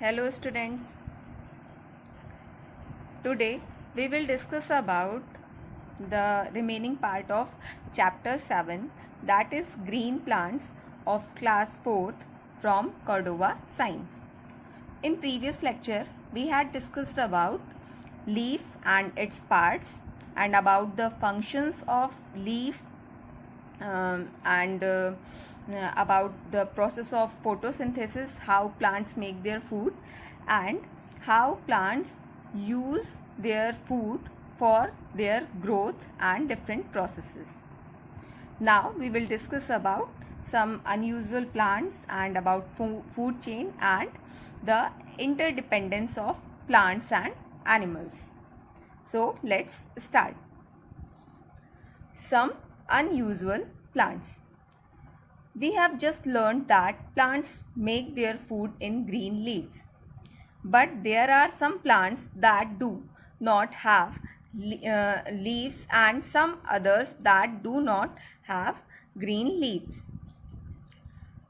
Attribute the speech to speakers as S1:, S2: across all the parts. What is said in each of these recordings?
S1: Hello students. Today we will discuss about the remaining part of chapter 7, that is green plants of class 4th from Cordova Science. In previous lecture we had discussed about leaf and its parts and about the functions of leaf and about the process of photosynthesis, how plants make their food and how plants use their food for their growth and different processes. Now we will discuss about some unusual plants and about food chain and the interdependence of plants and animals. So let's start. Some unusual plants. We have just learned that plants make their food in green leaves. But there are some plants that do not have leaves and some others that do not have green leaves.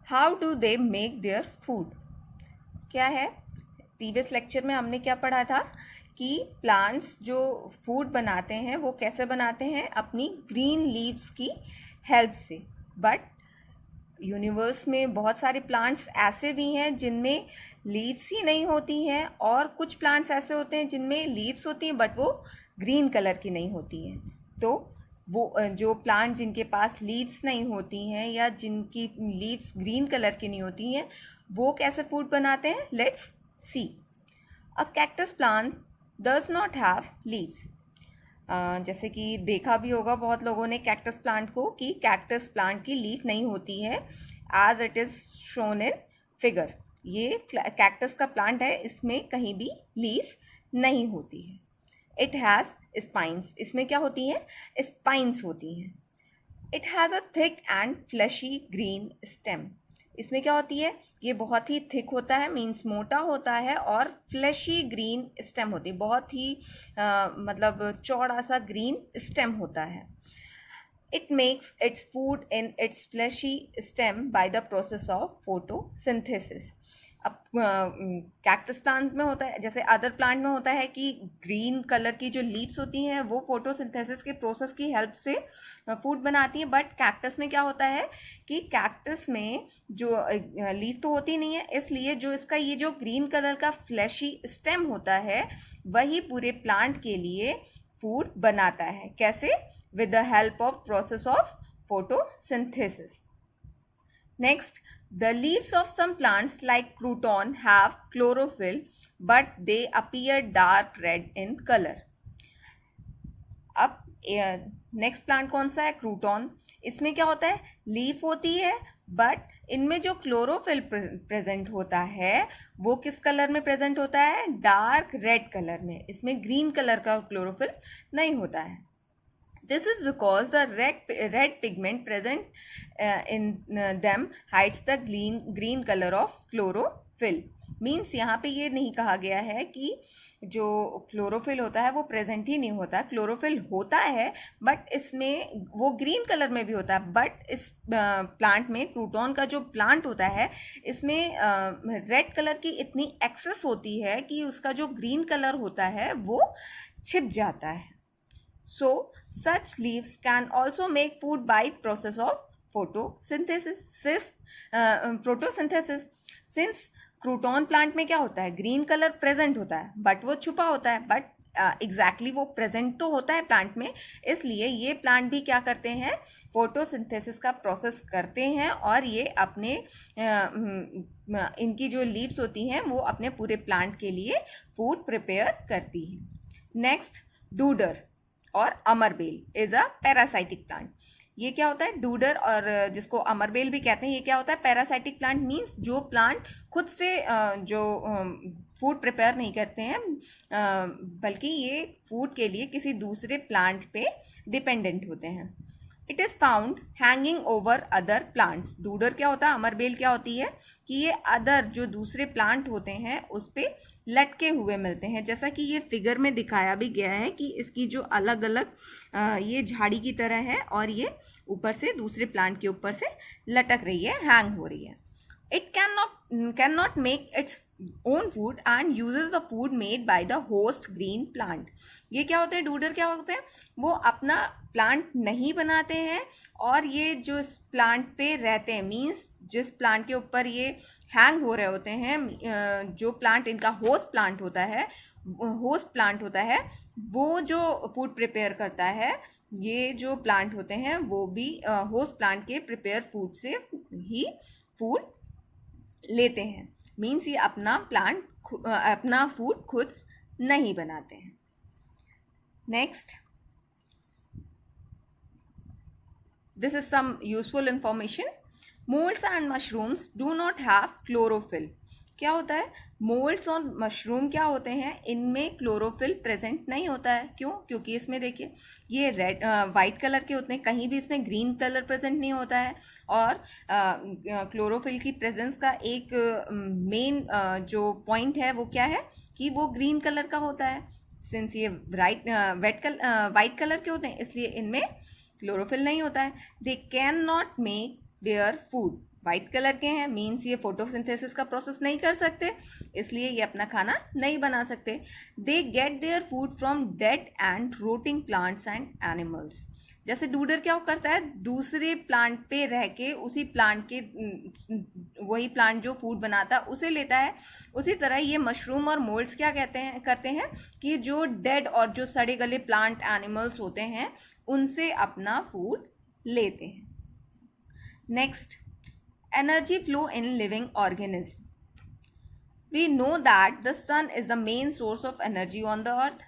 S1: How do they make their food? क्या है? Previous lecture में हमने क्या पढ़ा था कि plants जो food बनाते हैं वो कैसे बनाते हैं, अपनी ग्रीन लीव्स की हेल्प से. बट यूनिवर्स में बहुत सारे प्लांट्स ऐसे भी हैं जिनमें लीव्स ही नहीं होती हैं और कुछ प्लांट्स ऐसे होते हैं जिनमें लीव्स होती हैं बट वो ग्रीन कलर की नहीं होती हैं. तो वो जो प्लांट जिनके पास लीव्स नहीं होती हैं या जिनकी लीव्स ग्रीन कलर की नहीं होती हैं वो कैसे फूड बनाते हैं, let's see. A cactus plant does not have leaves. जैसे कि देखा भी होगा बहुत लोगों ने कैक्टस प्लांट को कि कैक्टस प्लांट की लीफ नहीं होती है as it is shown in figure. ये कैक्टस का प्लांट है, इसमें कहीं भी लीफ नहीं होती है. It has spines. इसमें क्या होती हैं? स्पाइंस होती हैं. It has a thick and fleshy green stem. इसमें क्या होती है? ये बहुत ही थिक होता है, मीन्स मोटा होता है, और फ्लैशी ग्रीन स्टेम होती है, बहुत ही मतलब चौड़ा सा ग्रीन स्टेम होता है. It makes its food in its fleshy stem by the process of photosynthesis. अब कैक्टस प्लांट में होता है, जैसे अदर प्लांट में होता है कि ग्रीन कलर की जो लीव्स होती हैं वो फोटोसिंथेसिस के प्रोसेस की हेल्प से फूड बनाती हैं. बट कैक्टस में क्या होता है कि कैक्टस में जो लीफ तो होती नहीं है, इसलिए जो इसका ये जो ग्रीन कलर का फ्लैशी स्टेम होता है वही पूरे प्लांट के लिए फूड बनाता है. कैसे? With the help of process of photosynthesis. Next, the leaves of some plants like crouton have chlorophyll, but they appear dark red in color. अब नेक्स्ट प्लांट कौन सा है? क्रूटॉन. इसमें क्या होता है? लीफ होती है बट इनमें जो क्लोरोफिल प्रेजेंट होता है वो किस कलर में प्रेजेंट होता है? डार्क रेड कलर में. इसमें ग्रीन कलर का क्लोरोफिल नहीं होता है. This is because the red pigment present in them hides the green color of chlorophyll. Means यहाँ पे ये नहीं कहा गया है कि जो क्लोरोफिल होता है वो प्रेजेंट ही नहीं होता. क्लोरोफिल होता है बट इसमें वो ग्रीन कलर में भी होता है. बट इस प्लांट में, क्रूटॉन का जो प्लांट होता है, इसमें रेड कलर की इतनी एक्सेस होती है कि उसका जो ग्रीन कलर होता है वो छिप जाता है. So, such leaves can also make food by process of photosynthesis. Since crouton plant में क्या होता है? ग्रीन कलर प्रेजेंट होता है बट वो छुपा होता है. बट एग्जैक्टली वो प्रेजेंट तो होता है प्लांट में, इसलिए ये प्लांट भी क्या करते हैं? फोटोसिंथेसिस का प्रोसेस करते हैं और ये अपने इनकी जो लीव्स होती हैं वो अपने पूरे प्लांट के लिए फूड प्रिपेयर करती हैं. नेक्स्ट, डूडर और अमरबेल इज अ पैरासाइटिक प्लांट. ये क्या होता है? डूडर, और जिसको अमरबेल भी कहते हैं, ये क्या होता है? Parasitic plant. मीन्स जो प्लांट खुद से जो फूड प्रिपेयर नहीं करते हैं बल्कि ये फूड के लिए किसी दूसरे प्लांट पे डिपेंडेंट होते हैं. It is found hanging over other plants. Dodder क्या होता है? अमरबेल क्या होती है कि ये अदर जो दूसरे प्लांट होते हैं उस पर लटके हुए मिलते हैं. जैसा कि ये फिगर में दिखाया भी गया है कि इसकी जो अलग अलग ये झाड़ी की तरह है और ये ऊपर से दूसरे प्लांट के ऊपर से लटक रही है, हैंग हो रही है. It cannot make its own food and uses the food made by the host green plant. ये क्या होते हैं, डूडर क्या होते हैं, वो अपना प्लांट नहीं बनाते हैं और ये जो इस प्लांट पे रहते हैं, मीन्स जिस प्लांट के ऊपर ये हैंग हो रहे होते हैं, जो प्लांट इनका होस्ट प्लांट होता है, वो जो फूड प्रिपेयर करता है, ये जो प्लांट होते हैं वो भी होस्ट प्लांट के प्रिपेयर फूड से ही फूड लेते हैं. मीन्स ये अपना फूड खुद नहीं बनाते हैं. Next, this is some useful information. Molds and mushrooms do not have chlorophyll. क्या होता है, मोल्ड्स और मशरूम क्या होते हैं, इनमें क्लोरोफिल प्रेजेंट नहीं होता है. क्यों? क्योंकि इसमें देखिए ये रेड वाइट कलर के होते हैं, कहीं भी इसमें ग्रीन कलर प्रेजेंट नहीं होता है. और क्लोरोफिल की प्रेजेंस का एक मेन जो पॉइंट है वो क्या है कि वो ग्रीन कलर का होता है. सिंस ये वाइट कलर के होते हैं इसलिए इनमें क्लोरोफिल नहीं होता है. They can not make their food. White colour के हैं, मीन्स ये फोटोसिंथेसिस का प्रोसेस नहीं कर सकते, इसलिए ये अपना खाना नहीं बना सकते. They get their food from dead and rotting plants and animals. जैसे डूडर क्या करता है, दूसरे प्लांट पे रह के उसी प्लांट के वही प्लांट जो फूड बनाता है उसे लेता है, उसी तरह ये मशरूम और मोल्ड्स क्या करते हैं कि जो डेड और जो सड़े गले प्लांट एनिमल्स होते हैं उनसे अपना फूड लेते हैं. Next, energy flow in living organisms. We know that the sun is the main source of energy on the earth.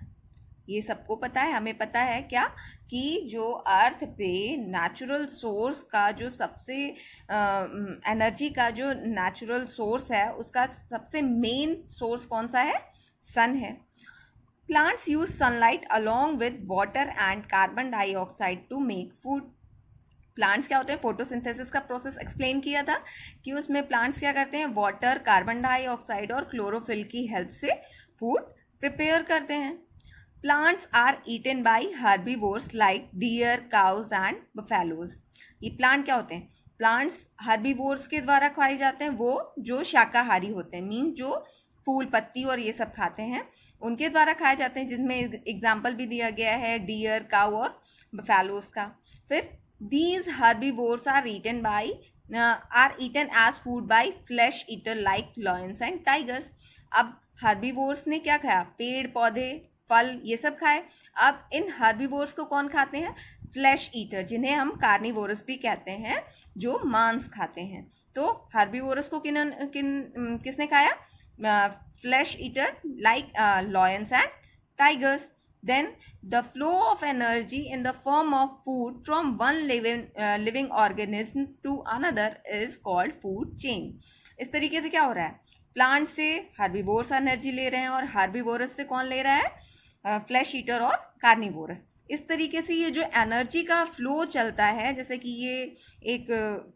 S1: ये सबको पता है, हमें पता है क्या कि जो अर्थ पे नेचुरल सोर्स का जो सबसे एनर्जी का जो नेचुरल सोर्स है उसका सबसे मेन सोर्स कौन सा है, सन है. Plants use sunlight along with water and carbon dioxide to make food. Plants क्या होते हैं, फोटोसिंथेसिस का प्रोसेस एक्सप्लेन किया था कि उसमें प्लांट्स क्या करते हैं, वाटर, कार्बन डाइऑक्साइड और क्लोरोफिल की हेल्प से फूड प्रिपेयर करते हैं. Plants are eaten by herbivores like deer, cows and buffaloes. ये प्लांट क्या होते हैं, प्लांट्स हर्बीवोर्स के द्वारा खाए जाते हैं, वो जो शाकाहारी होते हैं, मीन्स जो फूल, पत्ती और ये सब खाते हैं उनके द्वारा खाए जाते हैं, जिसमें एग्जाम्पल भी दिया गया है डियर, काउ और बफेलोज का. फिर these herbivores are eaten as food by flesh eater like lions and tigers. अब herbivores ने क्या खाया, पेड़ पौधे, फल, ये सब खाए. अब इन herbivores को कौन खाते हैं, फ्लैश ईटर, जिन्हें हम कार्निवोरस भी कहते हैं, जो मांस खाते हैं. तो herbivores को किसने खाया, flesh eater like lions and tigers. Then the flow of energy in the form of food from one living organism to another is called food chain. इस तरीके से क्या हो रहा है, प्लांट से हर्बीवोर्स एनर्जी ले रहे हैं और हर्बीवोरस से कौन ले रहा है, फ्लैश ईटर और कार्निवोरस. इस तरीके से ये जो एनर्जी का फ्लो चलता है, जैसे कि ये एक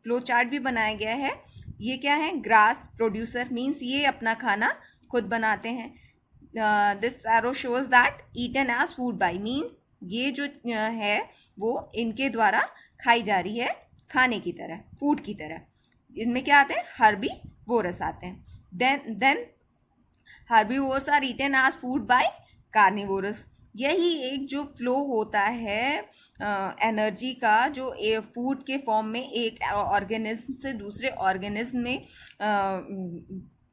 S1: फ्लो चार्ट भी बनाया गया है. ये क्या है, ग्रास प्रोड्यूसर, मीन्स ये अपना खाना खुद बनाते हैं. This arrow shows that eaten as food by, means ये जो है वो इनके द्वारा खाई जा रही है खाने की तरह, फूड की तरह. इनमें क्या आते हैं, हर्बीवोरस आते हैं. then herbivores are eaten as food by carnivores. यही एक जो फ्लो होता है एनर्जी का, जो फूड के फॉर्म में एक ऑर्गेनिज्म से दूसरे ऑर्गेनिज्म में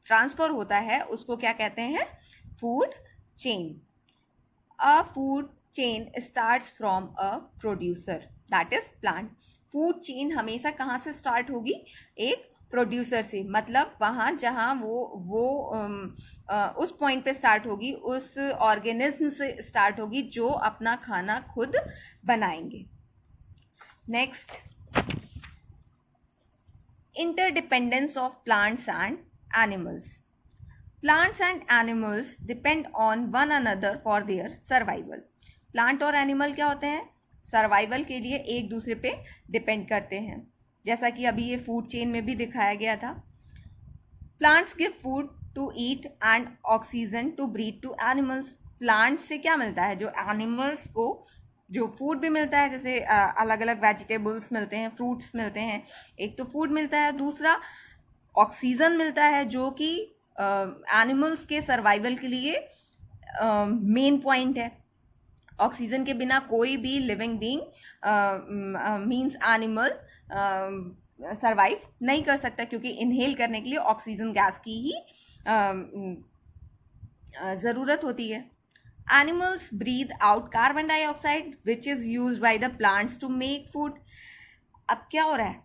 S1: ट्रांसफर होता है, उसको क्या कहते हैं, food chain. A food chain starts from a producer, that is plant. Food chain हमेशा कहाँ से स्टार्ट होगी, एक प्रोड्यूसर से, मतलब वहाँ जहाँ वो उस पॉइंट पे स्टार्ट होगी, उस ऑर्गेनिज्म से स्टार्ट होगी जो अपना खाना खुद बनाएंगे. Next, interdependence of plants and animals. Plants and animals depend on one another for their survival. Plant और animal क्या होते हैं, सर्वाइवल के लिए एक दूसरे पे डिपेंड करते हैं, जैसा कि अभी ये फूड चेन में भी दिखाया गया था. Plants give food to eat and oxygen to breathe to animals. Plants से क्या मिलता है, जो एनिमल्स को जो फूड भी मिलता है, जैसे अलग अलग वेजिटेबल्स मिलते हैं, फ्रूट्स मिलते हैं, एक तो फूड मिलता है, दूसरा ऑक्सीजन मिलता है जो कि एनिमल्स के सर्वाइवल के लिए मेन पॉइंट है। ऑक्सीजन के बिना कोई भी living being means animal survive नहीं कर सकता, क्योंकि इनहेल करने के लिए ऑक्सीजन गैस की ही ज़रूरत होती है। Animals breathe out carbon dioxide which is use by the plants to make food. अब क्या हो रहा है,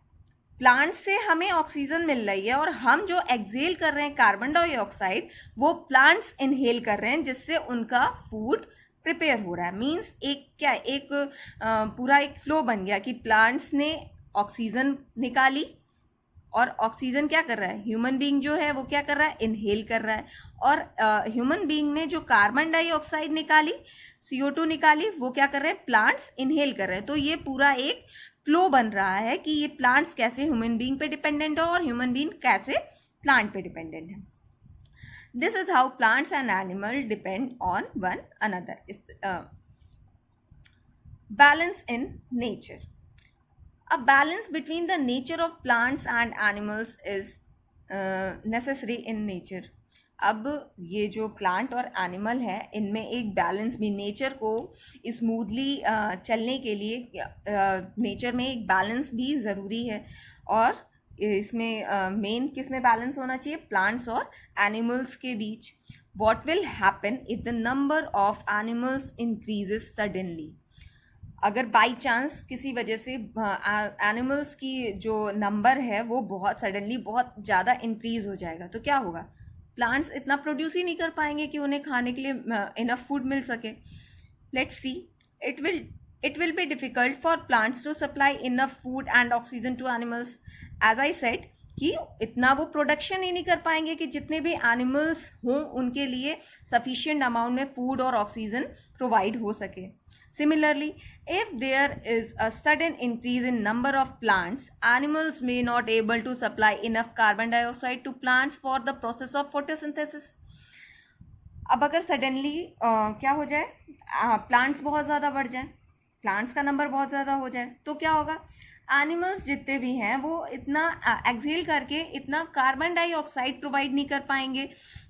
S1: प्लांट्स से हमें ऑक्सीजन मिल रही है और हम जो एक्सेल कर रहे हैं कार्बन डाइऑक्साइड वो प्लांट्स इनहेल कर रहे हैं, जिससे उनका फूड प्रिपेयर हो रहा है। मींस एक पूरा एक फ्लो बन गया कि प्लांट्स ने ऑक्सीजन निकाली और ऑक्सीजन क्या कर रहा है, ह्यूमन बीइंग जो है वो क्या कर रहा है, इनहेल कर रहा है। और ह्यूमन बीइंग ने जो कार्बन डाइऑक्साइड निकाली, CO2 निकाली, वो क्या कर रहे हैं, प्लांट्स इनहेल कर रहे हैं। तो ये पूरा एक फ्लो बन रहा है कि ये प्लांट्स कैसे ह्यूमन बीइंग पे डिपेंडेंट है और ह्यूमन बीइंग कैसे प्लांट पे डिपेंडेंट है। This is how plants and animals depend on one another. Balance in nature. A balance between the nature of plants and animals is necessary in nature. अब ये जो plant और animal है इनमें एक बैलेंस भी, नेचर को स्मूथली चलने के लिए नेचर में एक बैलेंस भी ज़रूरी है। और इसमें मेन किस में बैलेंस होना चाहिए, प्लांट्स और एनिमल्स के बीच। What will happen if the number of animals increases suddenly. अगर बाई चांस किसी वजह से एनिमल्स की जो नंबर है वो बहुत सडनली बहुत ज़्यादा इंक्रीज हो जाएगा, तो क्या होगा, प्लांट्स इतना प्रोड्यूस ही नहीं कर पाएंगे कि उन्हें खाने के लिए इनफ फूड मिल सके। Let's see, it will be difficult for plants to supply enough food and oxygen to animals. As I said कि इतना वो प्रोडक्शन ही नहीं कर पाएंगे कि जितने भी एनिमल्स हों उनके लिए सफिशिएंट अमाउंट में फूड और ऑक्सीजन प्रोवाइड हो सके। Similarly, if there is a sudden increase in number of plants, animals may not able to supply enough carbon dioxide to plants for the process of photosynthesis. अब अगर suddenly क्या हो जाए, plants बहुत ज़्यादा बढ़ जाए, प्लांट्स का नंबर बहुत ज़्यादा हो जाए, तो क्या होगा, एनिमल्स जितने भी हैं वो इतना एक्सहेल करके इतना कार्बन डाइऑक्साइड प्रोवाइड नहीं कर पाएंगे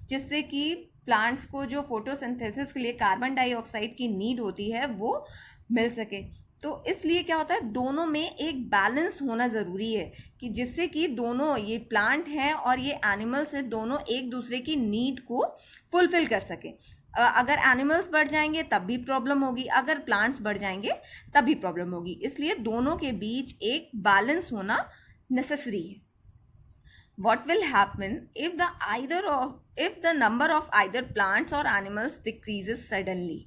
S1: जिससे कि प्लांट्स को जो फोटोसिंथेसिस के लिए कार्बन डाइऑक्साइड की नीड होती है वो मिल सके। तो इसलिए क्या होता है, दोनों में एक बैलेंस होना ज़रूरी है कि जिससे कि दोनों ये प्लांट हैं और ये एनिमल्स हैं, दोनों एक दूसरे की नीड को फुलफिल कर सकें। अगर एनिमल्स बढ़ जाएंगे तब भी प्रॉब्लम होगी, अगर प्लांट्स बढ़ जाएंगे तब भी प्रॉब्लम होगी। इसलिए दोनों के बीच एक बैलेंस होना नेसेसरी है। What will happen if the number of either plants or animals decreases suddenly?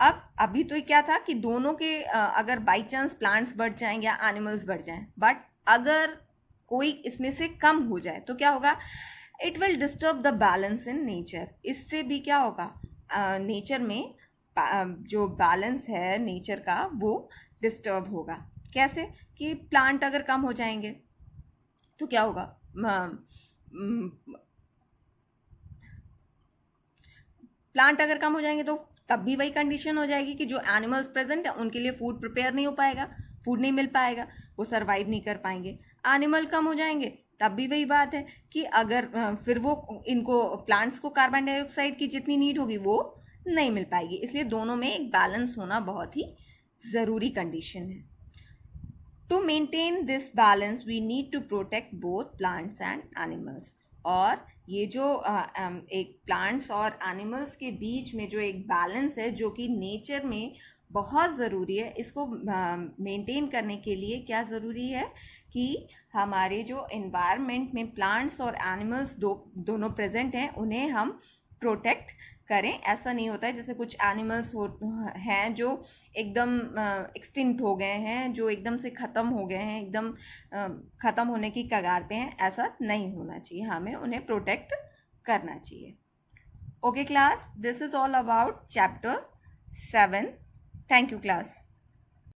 S1: अब अभी तो क्या था कि दोनों के अगर बाई चांस प्लांट्स बढ़ जाएं या एनिमल्स बढ़ जाएं, बट अगर कोई इसमें से कम हो जाए तो क्या होगा, it will disturb the balance in nature. इससे भी क्या होगा, नेचर में जो बैलेंस है नेचर का वो डिस्टर्ब होगा। कैसे कि प्लांट अगर कम हो जाएंगे तो क्या होगा, प्लांट अगर कम हो जाएंगे तो तब भी वही कंडीशन हो जाएगी कि जो एनिमल्स प्रेजेंट है उनके लिए फूड प्रिपेयर नहीं हो पाएगा, फूड नहीं मिल पाएगा, वो सर्वाइव नहीं कर पाएंगे। एनिमल कम हो जाएंगे तब भी वही बात है कि अगर फिर वो इनको प्लांट्स को कार्बन डाइऑक्साइड की जितनी नीड होगी वो नहीं मिल पाएगी। इसलिए दोनों में एक बैलेंस होना बहुत ही ज़रूरी कंडीशन है। To maintain this balance we need to protect both plants and animals. और ये जो एक प्लांट्स और एनिमल्स के बीच में जो एक बैलेंस है जो कि नेचर में बहुत ज़रूरी है, इसको मेंटेन करने के लिए क्या ज़रूरी है कि हमारे जो एनवायरनमेंट में प्लांट्स और एनिमल्स दोनों प्रेजेंट हैं उन्हें हम प्रोटेक्ट करें। ऐसा नहीं होता है जैसे कुछ एनिमल्स हैं जो एकदम एक्सटिंक्ट हो गए हैं, जो एकदम से ख़त्म हो गए हैं, एकदम ख़त्म होने की कगार पे हैं। ऐसा नहीं होना चाहिए, हमें उन्हें प्रोटेक्ट करना चाहिए। Okay class, this is all about chapter 7। Thank you class.